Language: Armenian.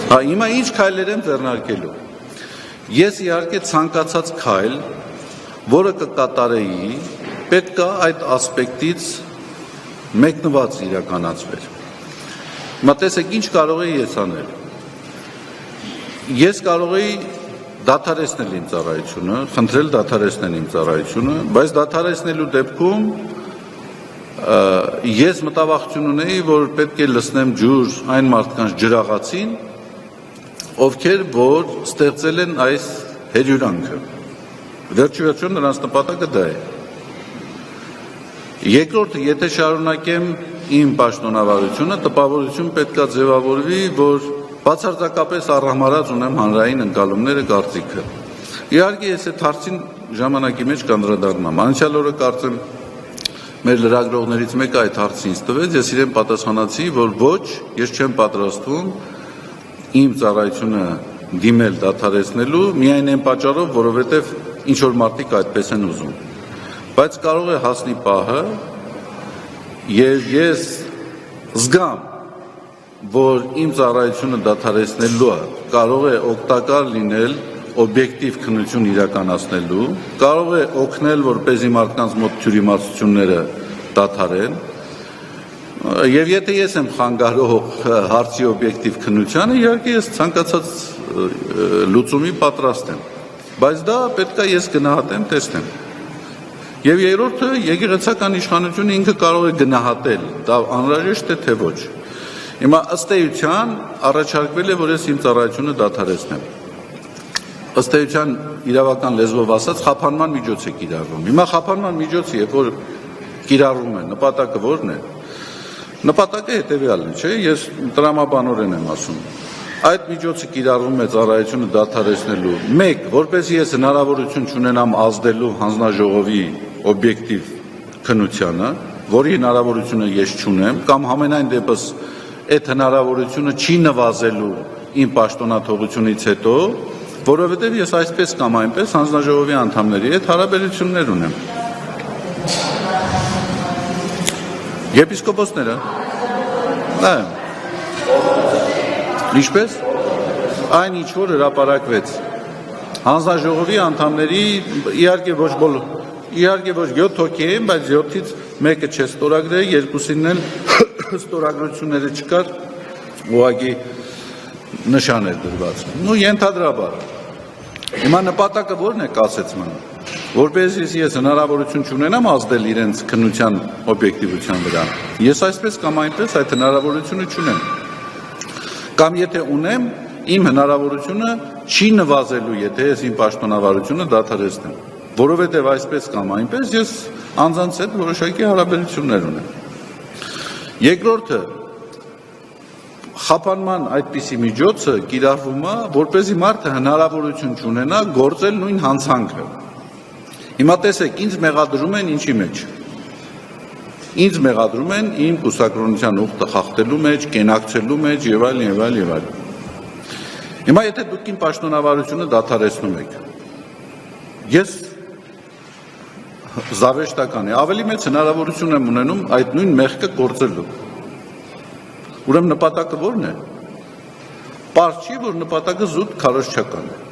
Հիմա ինչ քայլեր եմ ձեռնարկելու։ Ես իհարկե ցանկացած քայլ, որը կկատարեի, պետք է այդ ասպեկտից մեկնված իրականացվեր։ Հիմա տեսեք, ինչ կարող էի ես անել։ Ես կարող էի դադարեցնել իմ ծառայությունը, խնդրել դադարեցնել իմ ծառայությունը, բայց դադարեցնելու դեպքում ես մտավախություն ունեի, որ պետք է լսնեմ ջուր այն մարդկանց ջրաղացին, ովքեր որ ստեղծել են այս հերյուրանքը։ Վերջիվերջո նրանց նպատակը դա է։ Երկրորդը, եթե շարունակեմ իմ պաշտոնավարությունը, տպավորություն պետք է ձևավորվի, որ բացարձակապես առհամարած ունեմ հանրային ընկալումները, կարծիքը։ Իհարկե ես այդ հարցին ժամանակի մեջ կանդրադառնամ։ Անցյալ օրը կարծեմ մեր լրագրողներից մեկը այդ հարցը ինձ տվեց, ես իրեն պատասխանացի, որ ոչ, ես չեմ պատրաստվում իմ ծառայությունը դիմել դադարեցնելու միայն այն պատճառով, որովհետև ինչ որ մարդիկ այդպես են ուզում։ Բայց կարող է հասնի պահը, եւ ես զգամ, որ իմ ծառայությունը դադարեցնելու կարող է օգտակար լինել օբյեկտիվ քննություն իրականացնելու, կարող է օգնել, որպեսզի մարդկանց մոտ թյուրիմացությունները դադարեն, եւ եթե ես եմ խանգարող հարցի օբյեկտիվ քննությանը, իհարկե ես ցանկացած լուծումի պատրաստ եմ, բայց դա պետք է ես գնահատեմ, տեսնեմ։ Եվ երրորդը, եկեղեցական իշխանությունը ինքը կարող է գնահատել, դա անհրաժեշտ է թե ոչ։ Հիմա ըստ էության առաջարկվել է, որ ես իմ ծառայությունը դադարեցնեմ։ Ըստ էության իրավական լեզվով ասած խափանման միջոց է կիրառվում։ Հիմա խափանման միջոցը, երբ որ կիրառվում է, նպատակը ո՞րն է։ Նպատակը հետևյալն է, չէ՞, ես տրամաբանորեն եմ ասում։ Այդ միջոցը կիրառվում է ծառայությունը դադարեցնելու։ Մեկ, որպեսզի ես հնարավորություն չունենամ ազդելու հանձնաժողովի օբյեկտիվ քննությանը, որի հնարավորությունը ես չունեմ, կամ համենայն դեպս այդ հնարավորությունը չի նվազելու իմ պաշտոնաթողությունից հետո, որովհետև ես այսպես կամ այնպես հանձնաժողովի անդամների հետ հարաբերություններ ունեմ։ Եպիսկոպոսները։ Ինչպես։ Այն ինչ որ հրապարակվեց հանձնաժողովի անդամների, իհարկե ոչ բոլոր, իհարկե ոչ 7 հոգի են, բայց 7-ից մեկը չէ ստորագրել, երկուսին էլ ստորագրությունները չկար, ուղղակի նշան էր դրված։ Ենթադրաբար։ Հիմա նպատակը ո՞րն է կասեցմանը։ Որպեսզի ես հնարավորություն չունենամ ազդել իրենց քննության օբյեկտիվության վրա, ես այսպես կամ այնպես այդ հնարավորությունը չունեմ։ Կամ եթե ունեմ, իմ հնարավորությունը չի նվազելու, եթե ես իմ պաշտոնավարությունը դադարեցնեմ, որովհետև այսպես կամ այնպես ես անձանց հետ որոշակի հարաբերություններ ունեմ։ Երկրորդը, խափանման այդպիսի միջոցը կիրառվում է, որպեսզի մարդը հնարավորություն չունենա գործել նույն հանցանքը։ Հիմա տեսեք, ինձ մեղադրում են ինչի մեջ։ Ինձ մեղադրում են իմ կուսակրոնության ուխտը խախտելու մեջ, կենակցելու մեջ եւ այլն եւ այլն եւ այլն։ Հիմա եթե դուք իմ պաշտոնավարությունը դադարեցնում եք, ես զավեշտական է, ավելի մեծ հնարավորություն եմ ունենում այդ նույն մեղքը գործելու։ Ուրեմն նպատակը ո՞րն է։ Պարզ չի, որ նպատակը զուտ քարոզչական է։